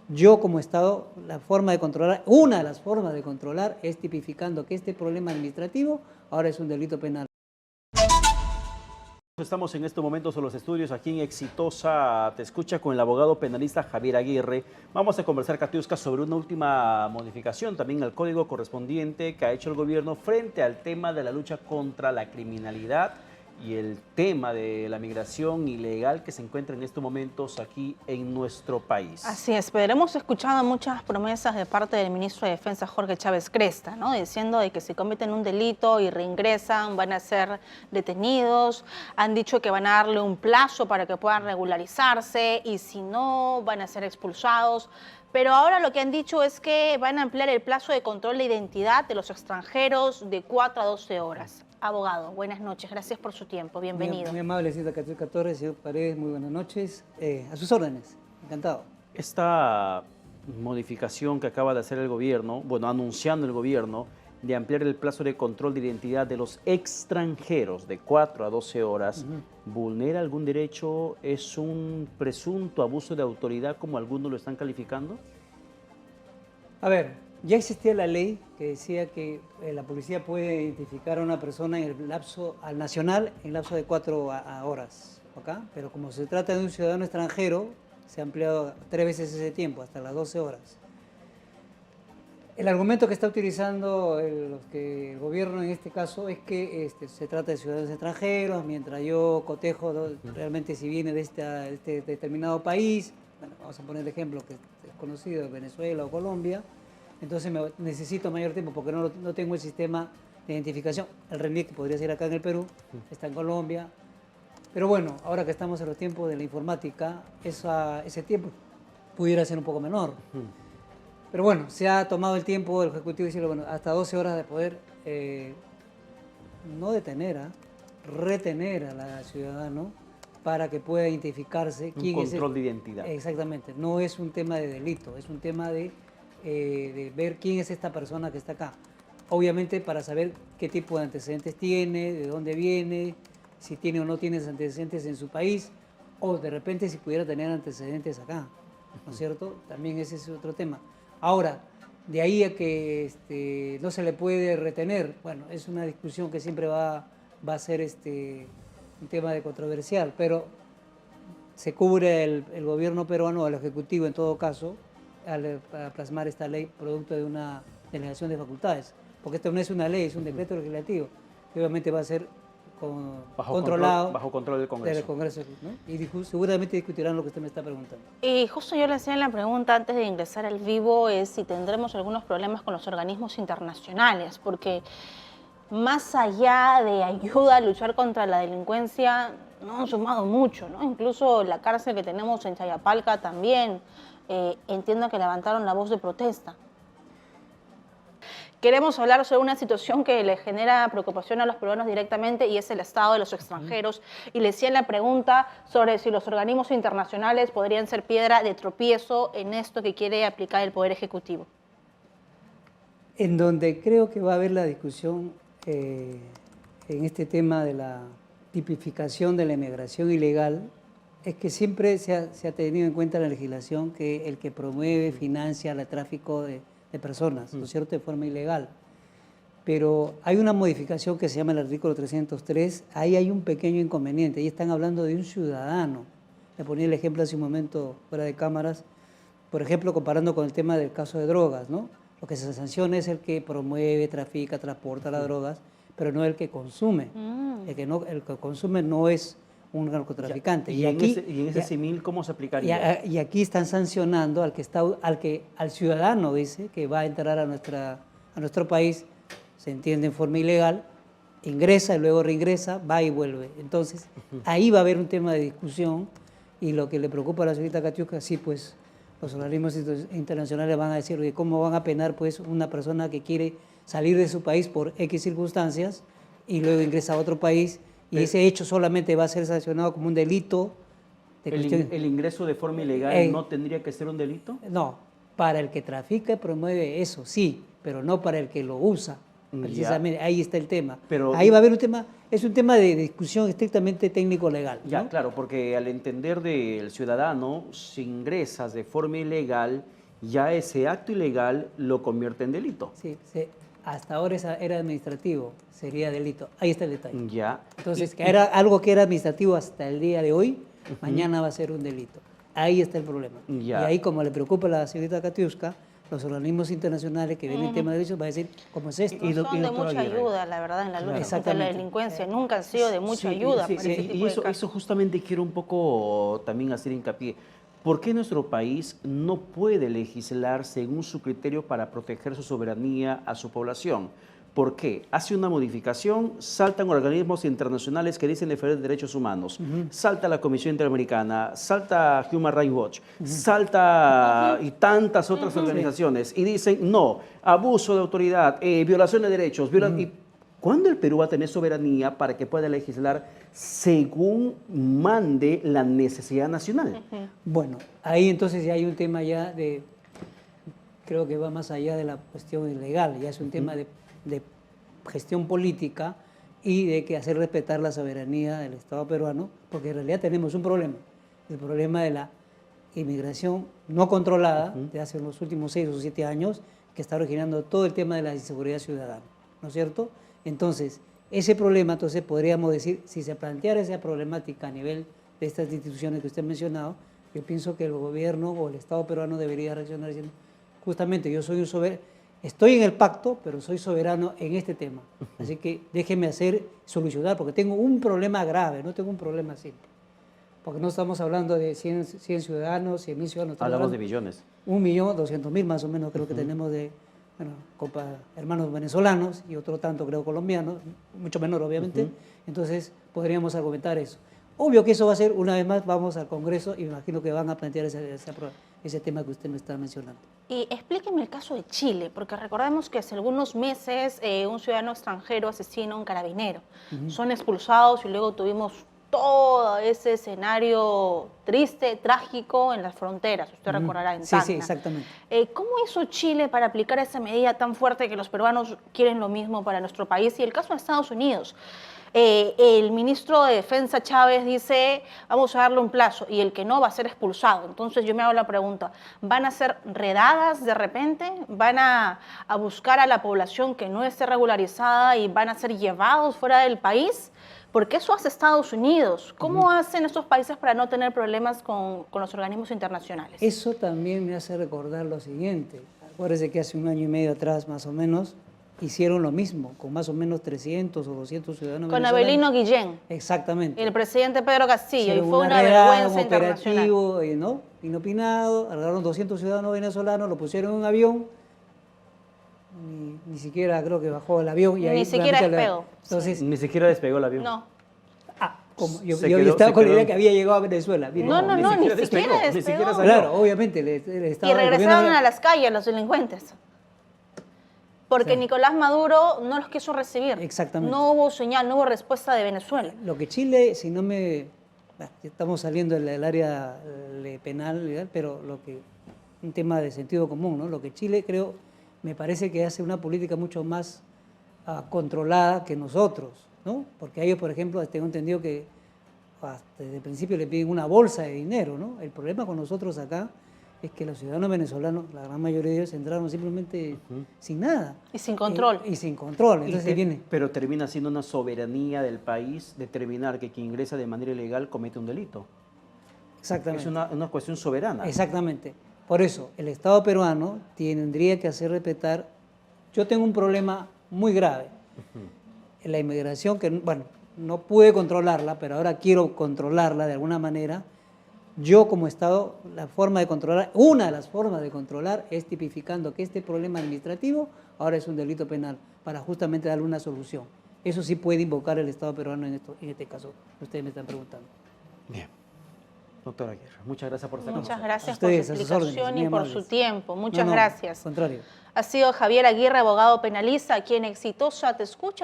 Yo como Estado, la forma de controlar, una de las formas de controlar es tipificando que este problema administrativo ahora es un delito penal. Estamos en estos momentos en los estudios aquí en Exitosa Te Escucha con el abogado penalista Javier Aguirre. Vamos a conversar, Katiuska, sobre una última modificación también al código correspondiente que ha hecho el gobierno frente al tema de la lucha contra la criminalidad y el tema de la migración ilegal que se encuentra en estos momentos aquí en nuestro país. Así es, pero hemos escuchado muchas promesas de parte del ministro de Defensa Jorge Chávez Cresta, ¿no? Diciendo de que si cometen un delito y reingresan van a ser detenidos, han dicho que van a darle un plazo para que puedan regularizarse y si no van a ser expulsados. Pero ahora lo que han dicho es que van a ampliar el plazo de control de identidad de los extranjeros de 4 a 12 horas. Abogado, buenas noches, gracias por su tiempo, bienvenido. Muy amable, señora Katiuska Torres, señor Paredes, muy buenas noches. A sus órdenes, encantado. Esta modificación que acaba de hacer el gobierno, bueno, anunciando el gobierno, de ampliar el plazo de control de identidad de los extranjeros de 4 a 12 horas, ¿vulnera algún derecho? ¿Es un presunto abuso de autoridad como algunos lo están calificando? A ver, ya existía la ley que decía que la policía puede identificar a una persona en el lapso al nacional en lapso de 4 horas, ¿acá? Pero como se trata de un ciudadano extranjero, se ha ampliado 3 veces ese tiempo, hasta las 12 horas. El argumento que está utilizando el gobierno en este caso es que se trata de ciudadanos extranjeros, mientras yo cotejo realmente si viene de este determinado país, bueno, vamos a poner el ejemplo que es conocido, Venezuela o Colombia, entonces necesito mayor tiempo porque no tengo el sistema de identificación. El RENIEC, que podría ser acá en el Perú, está en Colombia. Pero bueno, ahora que estamos en los tiempos de la informática, ese tiempo pudiera ser un poco menor. Pero bueno, se ha tomado el tiempo del Ejecutivo y decirle, bueno, hasta 12 horas de poder no detener, retener a la ciudadano para que pueda identificarse. Un control de identidad. Exactamente, no es un tema de delito, es un tema de ver quién es esta persona que está acá. Obviamente para saber qué tipo de antecedentes tiene, de dónde viene, si tiene o no tiene antecedentes en su país, o de repente si pudiera tener antecedentes acá, ¿no es cierto? También ese es otro tema. Ahora, de ahí a que no se le puede retener, bueno, es una discusión que siempre va a ser un tema de controversial, pero se cubre el gobierno peruano, el Ejecutivo en todo caso, al plasmar esta ley producto de una delegación de facultades, porque esto no es una ley, es un decreto legislativo, que obviamente va a ser controlado bajo control del Congreso. ¿no? Y seguramente discutirán lo que usted me está preguntando. Y justo yo le hacía la pregunta antes de ingresar al vivo, es si tendremos algunos problemas con los organismos internacionales, porque más allá de ayuda a luchar contra la delincuencia, no han sumado mucho, ¿no? Incluso la cárcel que tenemos en Chayapalca también, entiendo que levantaron la voz de protesta. Queremos hablar sobre una situación que le genera preocupación a los peruanos directamente y es el estado de los extranjeros. Y le hacía la pregunta sobre si los organismos internacionales podrían ser piedra de tropiezo en esto que quiere aplicar el Poder Ejecutivo. En donde creo que va a haber la discusión en este tema de la tipificación de la inmigración ilegal, es que siempre se ha tenido en cuenta en la legislación que el que promueve, financia el tráfico de personas, ¿no es cierto?, de forma ilegal. Pero hay una modificación que se llama el artículo 303, ahí hay un pequeño inconveniente, ahí están hablando de un ciudadano. Le ponía el ejemplo hace un momento fuera de cámaras, por ejemplo, comparando con el tema del caso de drogas, ¿no? Lo que se sanciona es el que promueve, trafica, transporta las drogas, pero no el que consume. El que consume no es un narcotraficante. Y en ese símil, ¿cómo se aplicaría? Y aquí están sancionando al ciudadano, dice, que va a entrar a nuestro país, se entiende en forma ilegal, ingresa y luego reingresa, va y vuelve. Entonces, ahí va a haber un tema de discusión y lo que le preocupa a la señorita Katiuska, sí, pues los organismos internacionales van a decir, oye, ¿cómo van a penar pues una persona que quiere salir de su país por X circunstancias y luego ingresa a otro país? Y ese hecho solamente va a ser sancionado como un delito. ¿El ingreso de forma ilegal no tendría que ser un delito? No, para el que trafica y promueve eso, sí, pero no para el que lo usa. Precisamente, ahí está el tema. Pero, ahí va a haber un tema, es un tema de discusión estrictamente técnico-legal, ¿no? Ya, claro, porque al entender del ciudadano, si ingresas de forma ilegal, ya ese acto ilegal lo convierte en delito. Sí, hasta ahora era administrativo, sería delito. Ahí está el detalle. Ya. Entonces, que era algo que era administrativo hasta el día de hoy, mañana va a ser un delito. Ahí está el problema. Ya. Y ahí, como le preocupa a la señorita Katiuska, los organismos internacionales que ven el tema de derechos van a decir, ¿cómo es esto? No son de doctora mucha Aguirre. ayuda, la verdad, en la lucha contra la Exactamente. delincuencia. Nunca han sido de mucha Sí, ayuda sí, para sí, ese y tipo de casos. eso justamente quiero un poco también hacer hincapié. ¿Por qué nuestro país no puede legislar según su criterio para proteger su soberanía a su población? ¿Por qué? Hace una modificación, saltan organismos internacionales que dicen defender derechos humanos, salta la Comisión Interamericana, salta Human Rights Watch, salta y tantas otras organizaciones y dicen no, abuso de autoridad, violación de derechos. ¿Y cuándo el Perú va a tener soberanía para que pueda legislar según mande la necesidad nacional? Bueno, ahí entonces ya hay un tema ya de, creo que va más allá de la cuestión legal, ya es un tema de gestión política y de que hacer respetar la soberanía del Estado peruano, porque en realidad tenemos un problema, el problema de la inmigración no controlada de hace los últimos 6 o 7 años, que está originando todo el tema de la inseguridad ciudadana, ¿no es cierto? Entonces, ese problema, entonces podríamos decir, si se planteara esa problemática a nivel de estas instituciones que usted ha mencionado, yo pienso que el gobierno o el Estado peruano debería reaccionar diciendo, justamente yo soy un soberano, estoy en el pacto, pero soy soberano en este tema. Así que déjeme solucionar, porque tengo un problema grave, no tengo un problema simple. Porque no estamos hablando de 100 ciudadanos, 100.000 ciudadanos. Hablamos de billones. 1.200.000 más o menos creo que tenemos de hermanos venezolanos y otro tanto creo colombianos, mucho menor obviamente. Entonces podríamos argumentar eso. Obvio que eso va a ser, una vez más, vamos al Congreso y me imagino que van a plantear ese tema que usted me está mencionando. Y explíqueme el caso de Chile, porque recordemos que hace algunos meses un ciudadano extranjero asesina a un carabinero. Son expulsados y luego tuvimos todo ese escenario triste, trágico en las fronteras, usted recordará, en Tacna. Sí, exactamente. ¿Cómo hizo Chile para aplicar esa medida tan fuerte que los peruanos quieren lo mismo para nuestro país? Y el caso de Estados Unidos. El ministro de Defensa Chávez dice, vamos a darle un plazo, y el que no va a ser expulsado. Entonces yo me hago la pregunta, ¿van a ser redadas de repente? ¿Van a buscar a la población que no esté regularizada y van a ser llevados fuera del país? Porque eso hace Estados Unidos. ¿Cómo hacen estos países para no tener problemas con los organismos internacionales? Eso también me hace recordar lo siguiente. Acuérdese que hace 1 año y medio atrás, más o menos, hicieron lo mismo, con más o menos 300 o 200 ciudadanos con venezolanos. Abelino Guillén. Exactamente. El presidente Pedro Castillo, y fue una redada, vergüenza un internacional. operativo, inopinado, agarraron 200 ciudadanos venezolanos, lo pusieron en un avión, ni siquiera creo que bajó el avión. Y Ni ahí siquiera realmente despegó. Entonces, Ni siquiera despegó el avión. No. como yo Se quedó- estaba se con la quedó- idea que había llegado a Venezuela. Mire. No, ni siquiera despegó, ni despegó. siquiera salió. Claro, obviamente el Estado Y del regresaron gobierno- a las calles los delincuentes. Porque Sí. Nicolás Maduro no los quiso recibir. Exactamente. No hubo señal, no hubo respuesta de Venezuela. Lo que Chile, si no me... bueno, estamos saliendo del área penal, legal, pero un tema de sentido común, ¿no? Lo que Chile, creo, me parece que hace una política mucho más controlada que nosotros, ¿no? Porque a ellos, por ejemplo, tengo entendido que desde el principio le piden una bolsa de dinero, ¿no? El problema con nosotros acá es que los ciudadanos venezolanos, la gran mayoría de ellos, entraron simplemente sin nada. Y sin control. Y sin control. Entonces viene... Pero termina siendo una soberanía del país determinar que quien ingresa de manera ilegal comete un delito. Exactamente. Es una cuestión soberana. Exactamente. Por eso, el Estado peruano tendría que hacer respetar... Yo tengo un problema muy grave. En la inmigración, que, bueno, no pude controlarla, pero ahora quiero controlarla de alguna manera. Yo como Estado, una de las formas de controlar es tipificando que este problema administrativo ahora es un delito penal, para justamente darle una solución. Eso sí puede invocar el Estado peruano en este caso, que ustedes me están preguntando. Bien. Doctora Aguirre, muchas gracias por estar con Muchas nosotros. gracias por su Ustedes, a sus órdenes, explicación muy y por amables. su tiempo. Muchas No, gracias. Al contrario. Ha sido Javier Aguirre, abogado penalista, aquí en Exitosa Te Escucha.